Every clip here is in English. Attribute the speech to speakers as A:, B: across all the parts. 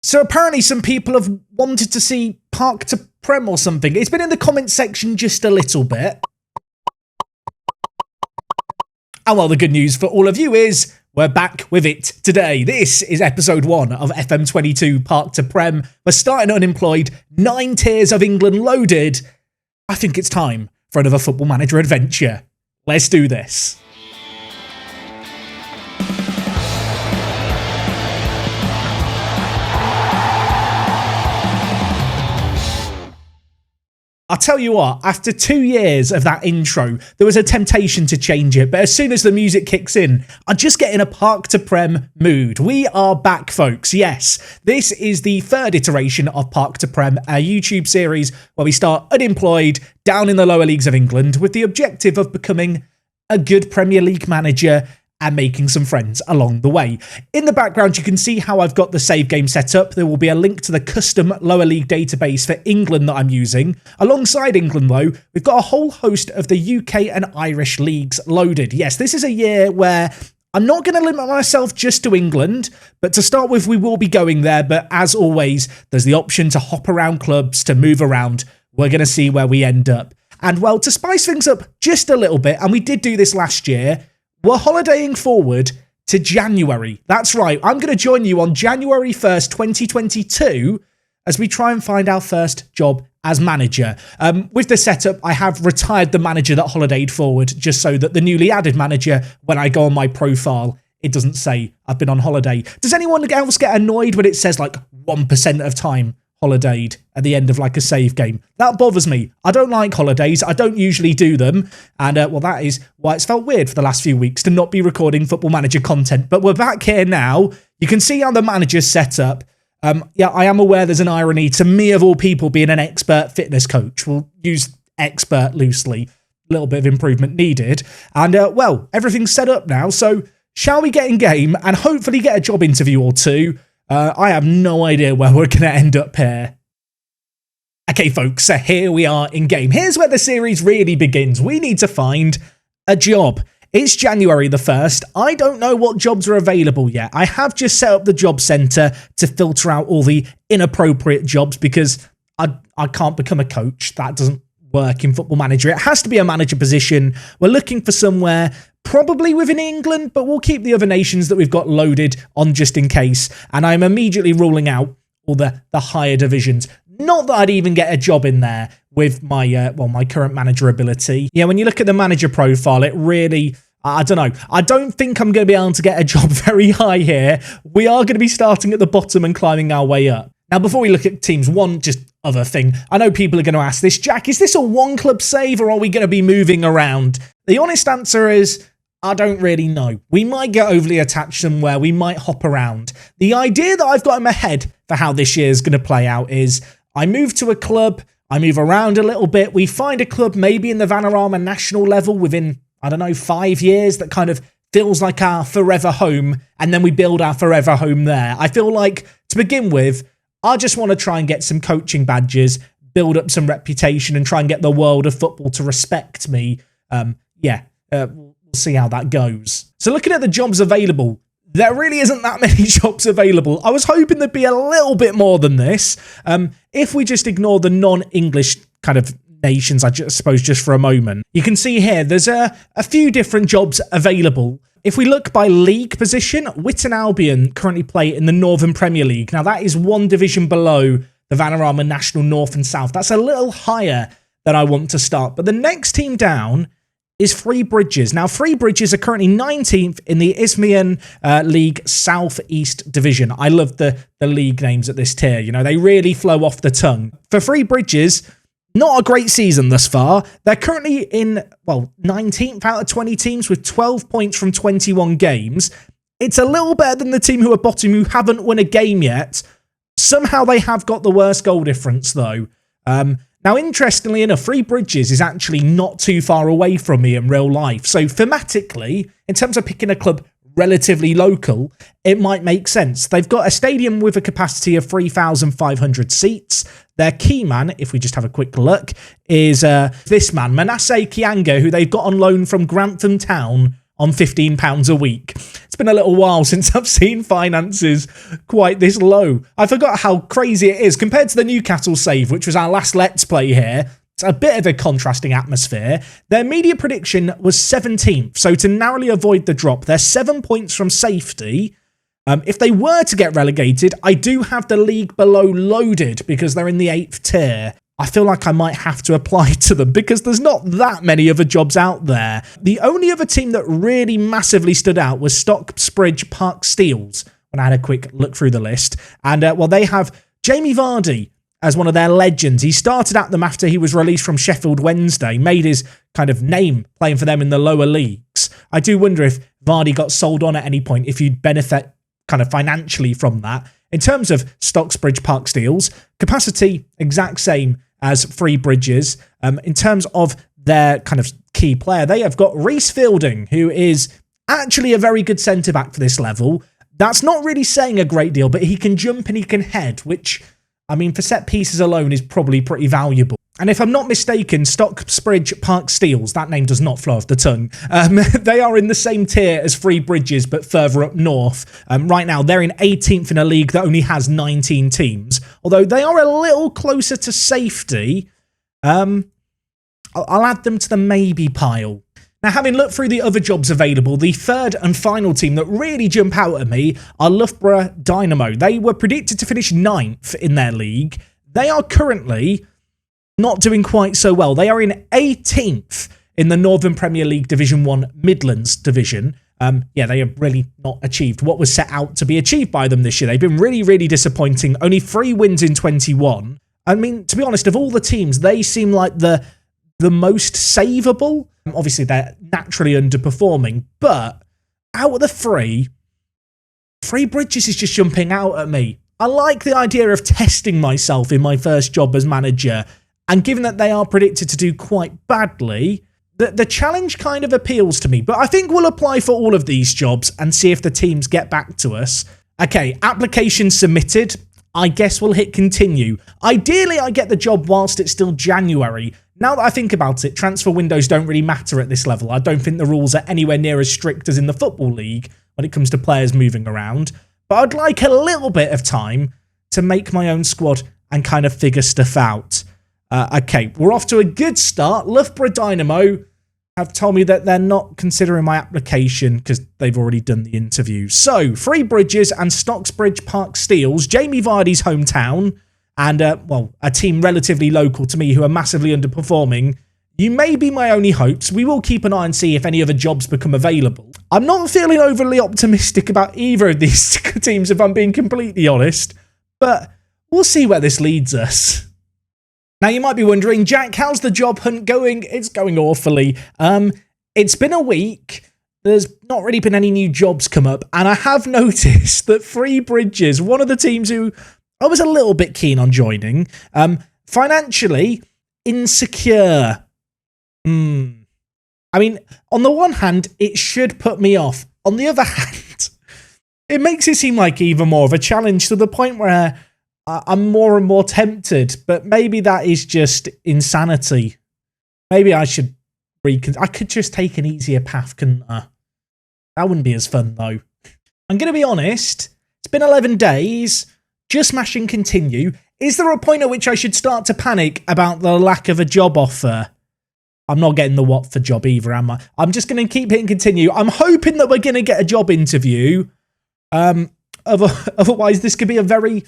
A: So apparently some people have wanted to see Park to Prem or something. It's been in the comments section just a little bit. And well, the good news for all of you is we're back with it today. This is episode 1 of FM22 Park to Prem. We're starting Unemployed, 9 tiers of England loaded. I think it's time for another Football Manager adventure. Let's do this. I'll tell you what, after 2 years of that intro, there was a temptation to change it, but as soon as the music kicks in, I just get in a Park to Prem mood. We are back, folks. Yes, this is the 3rd iteration of Park to Prem, a YouTube series where we start unemployed down in the lower leagues of England with the objective of becoming a good Premier League manager and making some friends along the way. In the background, you can see how I've got the save game set up. There will be a link to the custom lower league database for England that I'm using. Alongside England, though, we've got a whole host of the UK and Irish leagues loaded. Yes, this is a year where I'm not going to limit myself just to England, but to start with, we will be going there. But as always, there's the option to hop around clubs, to move around. We're going to see where we end up. And well, to spice things up just a little bit, and we did do this last year, we're holidaying forward to January. That's right. I'm going to join you on January 1st, 2022, as we try and find our first job as manager. With the setup, I have retired the manager that holidayed forward, just so that the newly added manager, when I go on my profile, it doesn't say I've been on holiday. Does anyone else get annoyed when it says like 1% of time holidayed at the end of like a save game? That bothers me. I don't like holidays. I don't usually do them. And well, that is why it's felt weird for the last few weeks to not be recording Football Manager content. But we're back here now. You can see how the manager's set up. Yeah, I am aware there's an irony to me of all people being an expert fitness coach. We'll use expert loosely. A little bit of improvement needed. And well, everything's set up now. So shall we get in game and hopefully get a job interview or two? I have no idea where we're going to end up here. Okay, folks, so here we are in game. Here's where the series really begins. We need to find a job. It's January the 1st. I don't know what jobs are available yet. I have just set up the job centre to filter out all the inappropriate jobs because I can't become a coach. That doesn't work in Football Manager. It has to be a manager position. We're looking for somewhere probably within England, but we'll keep the other nations that we've got loaded on just in case. And I'm immediately ruling out all the higher divisions. Not that I'd even get a job in there with my my current manager ability. Yeah, when you look at the manager profile, it really, I don't know. I don't think I'm going to be able to get a job very high here. We are going to be starting at the bottom and climbing our way up. Now, before we look at teams, one just other thing. I know people are going to ask this, Jack, is this a one club save or are we going to be moving around? The honest answer is, I don't really know. We might get overly attached somewhere. We might hop around. The idea that I've got in my head for how this year is going to play out is I move to a club, I move around a little bit, we find a club maybe in the Vanarama national level within, I don't know, 5 years that kind of feels like our forever home, and then we build our forever home there. I feel like, to begin with, I just want to try and get some coaching badges, build up some reputation, and try and get the world of football to respect me. We'll see how that goes. So looking at the jobs available, there really isn't that many jobs available. I was hoping there'd be a little bit more than this. If we just ignore the non-English kind of nations, I suppose, just for a moment, you can see here there's a few different jobs available. If we look by league position, Witton Albion currently play in the Northern Premier League. Now, that is one division below the Vanarama National North and South. That's a little higher than I want to start. But the next team down is Three Bridges. Now, Three Bridges are currently 19th in the Isthmian League South East Division. I love the league names at this tier. You know, they really flow off the tongue. For Three Bridges, not a great season thus far. They're currently in, 19th out of 20 teams with 12 points from 21 games. It's a little better than the team who are bottom, who haven't won a game yet. Somehow they have got the worst goal difference, though. Now, interestingly enough, Three Bridges is actually not too far away from me in real life. So thematically, in terms of picking a club relatively local, it might make sense. They've got a stadium with a capacity of 3,500 seats. Their key man, if we just have a quick look, is this man, Manasseh Kianga, who they've got on loan from Grantham Town on £15 a week. It's been a little while since I've seen finances quite this low. I forgot how crazy it is compared to the Newcastle save, which was our last Let's Play here. It's a bit of a contrasting atmosphere. Their media prediction was 17th, so to narrowly avoid the drop, they're 7 points from safety. If they were to get relegated, I do have the league below loaded because they're in the 8th tier. I feel like I might have to apply to them because there's not that many other jobs out there. The only other team that really massively stood out was Stocksbridge Park Steels, when I had a quick look through the list. And, they have Jamie Vardy as one of their legends. He started at them after he was released from Sheffield Wednesday, made his kind of name playing for them in the lower leagues. I do wonder if Vardy got sold on at any point, if you'd benefit kind of financially from that. In terms of Stocksbridge Park Steels, capacity exact same as Free Bridges. In terms of their kind of key player, they have got Reece Fielding, who is actually a very good centre-back for this level. That's not really saying a great deal, but he can jump and he can head, which, I mean, for set pieces alone is probably pretty valuable. And if I'm not mistaken, Stocksbridge Park Steels, that name does not flow off the tongue, they are in the same tier as Free Bridges, but further up north. Right now, they're in 18th in a league that only has 19 teams. Although they are a little closer to safety, I'll add them to the maybe pile. Now, having looked through the other jobs available, the third and final team that really jump out at me are Loughborough Dynamo. They were predicted to finish 9th in their league. They are currently not doing quite so well. They are in 18th in the Northern Premier League Division 1 Midlands division. They have really not achieved what was set out to be achieved by them this year. They've been really, really disappointing. Only 3 wins in 21. I mean, to be honest, of all the teams, they seem like the most savable. Obviously, they're naturally underperforming, but out of the 3, Free Bridges is just jumping out at me. I like the idea of testing myself in my first job as manager, and given that they are predicted to do quite badly, the challenge kind of appeals to me. But I think we'll apply for all of these jobs and see if the teams get back to us. Okay, application submitted. I guess we'll hit continue. Ideally, I get the job whilst it's still January. Now that I think about it, transfer windows don't really matter at this level. I don't think the rules are anywhere near as strict as in the Football League when it comes to players moving around. But I'd like a little bit of time to make my own squad and kind of figure stuff out. Okay, we're off to a good start. Loughborough Dynamo have told me that they're not considering my application because they've already done the interview. So, Free Bridges and Stocksbridge Park Steels, Jamie Vardy's hometown, and, a team relatively local to me who are massively underperforming. You may be my only hopes. We will keep an eye and see if any other jobs become available. I'm not feeling overly optimistic about either of these teams, if I'm being completely honest, but we'll see where this leads us. Now, you might be wondering, Jack, how's the job hunt going? It's going awfully. It's been a week. There's not really been any new jobs come up, and I have noticed that Free Bridges, one of the teams who I was a little bit keen on joining, financially insecure. I mean, on the one hand, it should put me off. On the other hand, it makes it seem like even more of a challenge to the point where I'm more and more tempted, but maybe that is just insanity. Maybe I should I could just take an easier path, couldn't I? That wouldn't be as fun, though. I'm going to be honest. It's been 11 days. Just smashing continue. Is there a point at which I should start to panic about the lack of a job offer? I'm not getting the Watford job either, am I? I'm just going to keep hitting continue. I'm hoping that we're going to get a job interview. Otherwise, this could be a very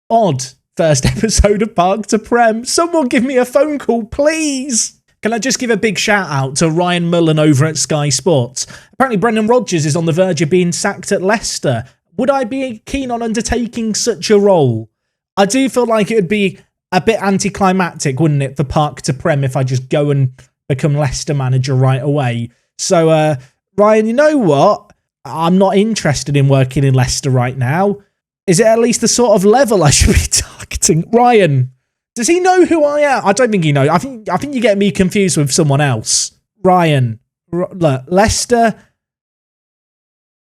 A: odd first episode of Park to Prem. Someone give me a phone call, please. Can I just give a big shout out to Ryan Mullen over at Sky Sports? Apparently Brendan Rodgers is on the verge of being sacked at Leicester. Would I be keen on undertaking such a role? I do feel like it would be a bit anticlimactic, wouldn't it, for Park to Prem if I just go and become Leicester manager right away. So, Ryan, you know what? I'm not interested in working in Leicester right now. Is it at least the sort of level I should be targeting? Ryan, does he know who I am? I don't think he knows. I think you get me confused with someone else. Ryan, look, Leicester,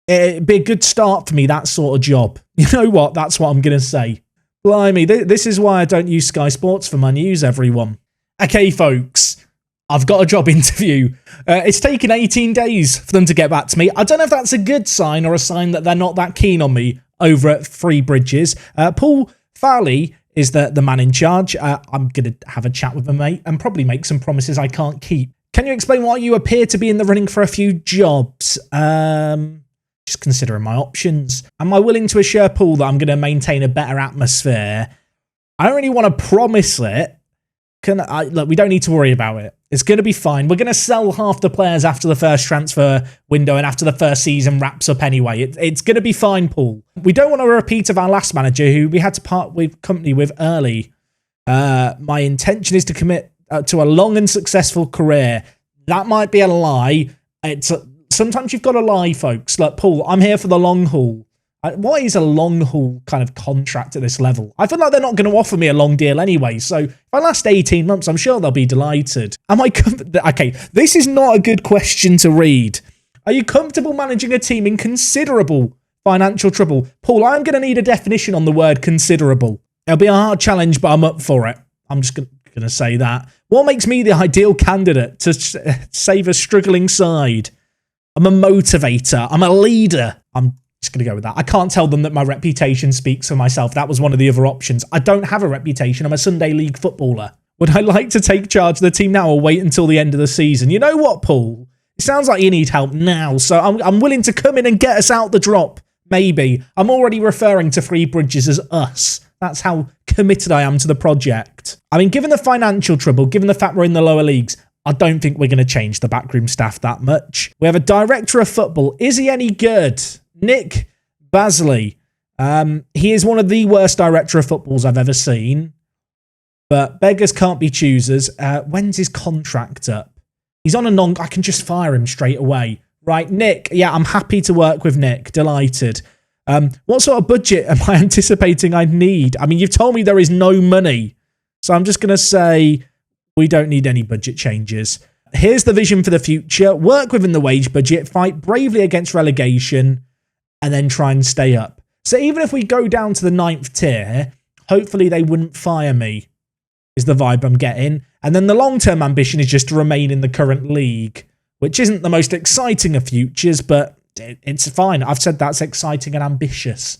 A: it'd be a good start for me, that sort of job. You know what? That's what I'm going to say. Blimey, this is why I don't use Sky Sports for my news, everyone. Okay, folks, I've got a job interview. It's taken 18 days for them to get back to me. I don't know if that's a good sign or a sign that they're not that keen on me over at Three Bridges. Paul Farley is the man in charge. I'm going to have a chat with him, mate, and probably make some promises I can't keep. Can you explain why you appear to be in the running for a few jobs? Just considering my options. Am I willing to assure Paul that I'm going to maintain a better atmosphere? I don't really want to promise it. Look, we don't need to worry about it. It's going to be fine. We're going to sell half the players after the first transfer window and after the first season wraps up anyway. It's going to be fine, Paul. We don't want a repeat of our last manager who we had to part with company with early. My intention is to commit to a long and successful career. That might be a lie. Sometimes you've got to lie, folks. Look, Paul, I'm here for the long haul. What is a long haul kind of contract at this level? I feel like they're not going to offer me a long deal anyway. So if I last 18 months, I'm sure they'll be delighted. Okay, this is not a good question to read. Are you comfortable managing a team in considerable financial trouble? Paul, I'm going to need a definition on the word considerable. It'll be a hard challenge, but I'm up for it. I'm just going to say that. What makes me the ideal candidate to save a struggling side? I'm a motivator. I'm a leader. I'm just going to go with that. I can't tell them that my reputation speaks for myself. That was one of the other options. I don't have a reputation. I'm a Sunday League footballer. Would I like to take charge of the team now or wait until the end of the season? You know what, Paul? It sounds like you need help now, so I'm willing to come in and get us out the drop. Maybe. I'm already referring to Three Bridges as us. That's how committed I am to the project. I mean, given the financial trouble, given the fact we're in the lower leagues, I don't think we're going to change the backroom staff that much. We have a director of football. Is he any good? Nick Basley. He is one of the worst director of footballs I've ever seen. But beggars can't be choosers. When's his contract up? He's on a I can just fire him straight away. Right, Nick. Yeah, I'm happy to work with Nick. Delighted. What sort of budget am I anticipating I'd need? I mean, you've told me there is no money. So I'm just going to say we don't need any budget changes. Here's the vision for the future. Work within the wage budget. Fight bravely against relegation. And then try and stay up. So even if we go down to the 9th tier, hopefully they wouldn't fire me, is the vibe I'm getting. And then the long-term ambition is just to remain in the current league, which isn't the most exciting of futures, but it's fine. I've said that's exciting and ambitious.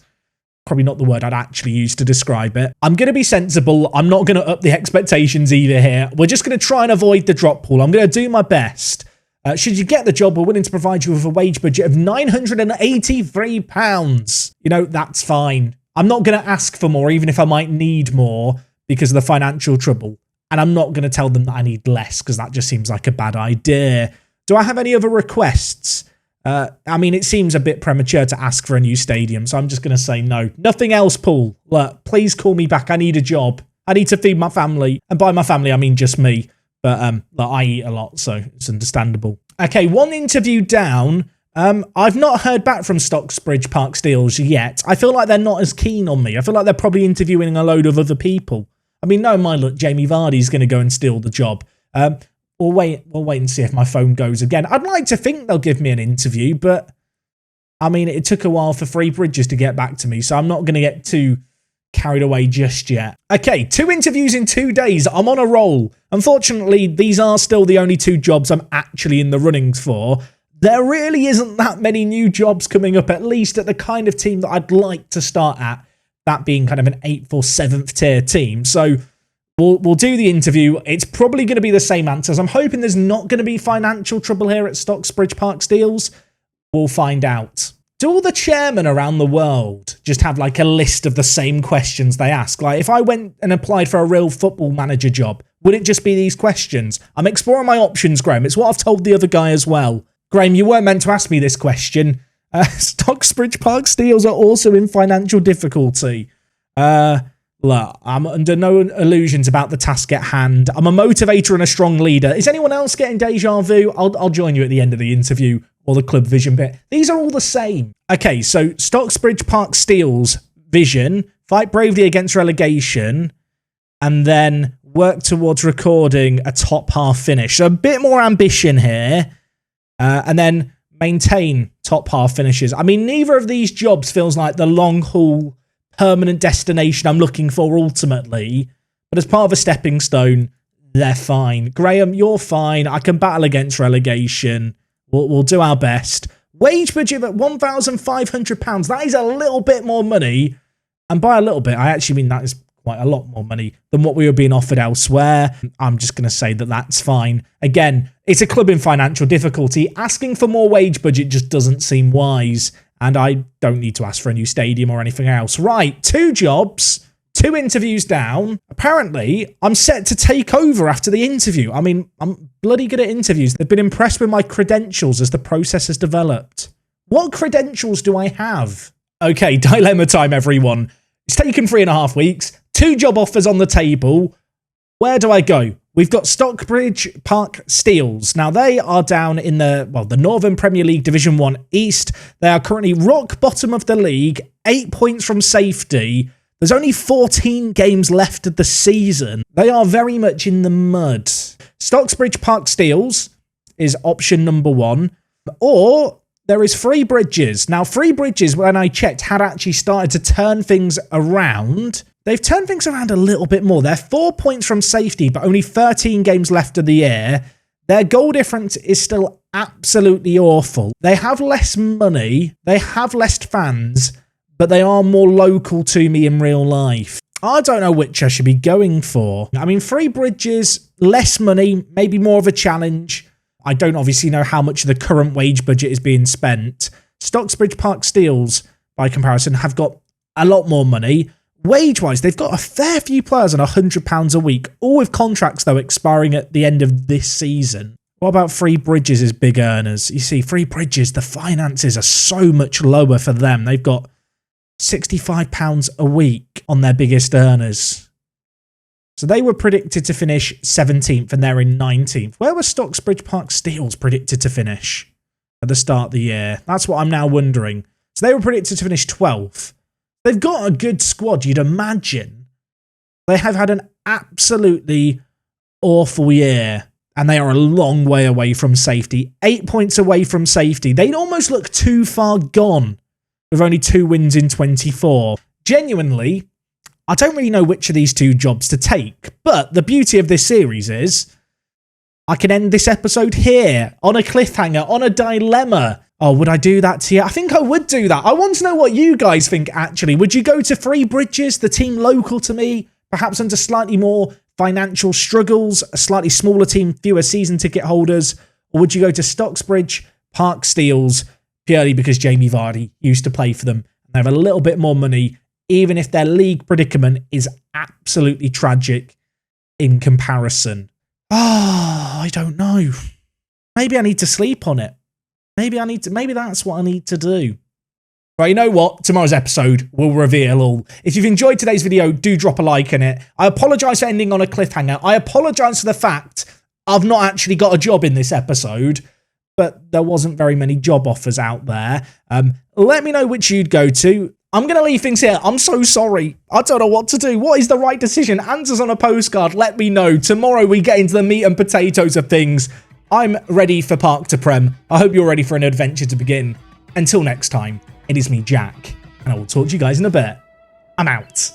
A: Probably not the word I'd actually use to describe it. I'm going to be sensible. I'm not going to up the expectations either here. We're just going to try and avoid the drop pool. I'm going to do my best. Should you get the job, we're willing to provide you with a wage budget of £983. You know, that's fine. I'm not going to ask for more, even if I might need more because of the financial trouble. And I'm not going to tell them that I need less because that just seems like a bad idea. Do I have any other requests? I mean, it seems a bit premature to ask for a new stadium, so I'm just going to say no. Nothing else, Paul. Look, please call me back. I need a job. I need to feed my family. And by my family, I mean just me. But look, I eat a lot, so it's understandable. Okay, one interview down. I've not heard back from Stocksbridge Park Steels yet. I feel like they're not as keen on me. I feel like they're probably interviewing a load of other people. I mean, no mind, look, Jamie Vardy's going to go and steal the job. We'll wait and see if my phone goes again. I'd like to think they'll give me an interview, but I mean, it took a while for Three Bridges to get back to me, so I'm not going to get too carried away just yet. Okay, 2 interviews in 2 days. I'm on a roll. Unfortunately, these are still the only 2 jobs I'm actually in the runnings for. There really isn't that many new jobs coming up, at least at the kind of team that I'd like to start at, that being kind of an 8th or 7th tier team. So we'll do the interview. It's probably going to be the same answers. I'm hoping there's not going to be financial trouble here at Stocksbridge Park Steels. We'll find out. Do all the chairmen around the world just have like a list of the same questions they ask? Like if I went and applied for a real football manager job, would it just be these questions? I'm exploring my options, Graham. It's what I've told the other guy as well. Graham, you weren't meant to ask me this question. Stocksbridge Park Steels are also in financial difficulty. Look, I'm under no illusions about the task at hand. I'm a motivator and a strong leader. Is anyone else getting deja vu? I'll join you at the end of the interview. Or the club vision bit. These are all the same. Okay, so Stocksbridge Park Steels vision, fight bravely against relegation, and then work towards recording a top half finish. So a bit more ambition here, and then maintain top half finishes. I mean, neither of these jobs feels like the long haul permanent destination I'm looking for ultimately, but as part of a stepping stone, they're fine. Graham, you're fine. I can battle against relegation. We'll do our best. Wage budget at £1,500. That is a little bit more money. And by a little bit, I actually mean that is quite a lot more money than what we were being offered elsewhere. I'm just going to say that that's fine. Again, it's a club in financial difficulty. Asking for more wage budget just doesn't seem wise. And I don't need to ask for a new stadium or anything else. Right, 2 jobs. 2 interviews down. Apparently, I'm set to take over after the interview. I mean, I'm bloody good at interviews. They've been impressed with my credentials as the process has developed. What credentials do I have? Okay, dilemma time, everyone. It's taken 3.5 weeks. 2 job offers on the table. Where do I go? We've got Stocksbridge Park Steels. Now, they are down in the Northern Premier League Division 1 East. They are currently rock bottom of the league, 8 points from safety. There's only 14 games left of the season. They are very much in the mud. Stocksbridge Park Steels is option number 1. Or there is Free Bridges. Now, Free Bridges, when I checked, had actually started to turn things around. They've turned things around a little bit more. They're 4 points from safety, but only 13 games left of the year. Their goal difference is still absolutely awful. They have less money. They have less fans. But they are more local to me in real life. I don't know which I should be going for. I mean, Free Bridges, less money, maybe more of a challenge. I don't obviously know how much of the current wage budget is being spent. Stocksbridge Park Steels, by comparison, have got a lot more money. Wage-wise, they've got a fair few players on £100 a week, all with contracts, though, expiring at the end of this season. What about Free Bridges' big earners? You see, Free Bridges, the finances are so much lower for them. They've got £65 a week on their biggest earners. So they were predicted to finish 17th and they're in 19th. Where were Stocksbridge Park Steels predicted to finish at the start of the year? That's what I'm now wondering. So they were predicted to finish 12th. They've got a good squad, you'd imagine. They have had an absolutely awful year and they are a long way away from safety. 8 points away from safety. They'd almost look too far gone with only 2 wins in 24. Genuinely, I don't really know which of these 2 jobs to take, but the beauty of this series is I can end this episode here on a cliffhanger, on a dilemma. Oh, would I do that to you? I think I would do that. I want to know what you guys think, actually. Would you go to Free Bridges, the team local to me, perhaps under slightly more financial struggles, a slightly smaller team, fewer season ticket holders, or would you go to Stocksbridge Park Steels, purely because Jamie Vardy used to play for them and they have a little bit more money, even if their league predicament is absolutely tragic in comparison? Oh, I don't know. Maybe I need to sleep on it. Maybe that's what I need to do. Right, you know what? Tomorrow's episode will reveal all. If you've enjoyed today's video, do drop a like in it. I apologise for ending on a cliffhanger. I apologise for the fact I've not actually got a job in this episode, but there wasn't very many job offers out there. Let me know which you'd go to. I'm going to leave things here. I'm so sorry. I don't know what to do. What is the right decision? Answers on a postcard. Let me know. Tomorrow we get into the meat and potatoes of things. I'm ready for Park to Prem. I hope you're ready for an adventure to begin. Until next time, it is me, Jack, and I will talk to you guys in a bit. I'm out.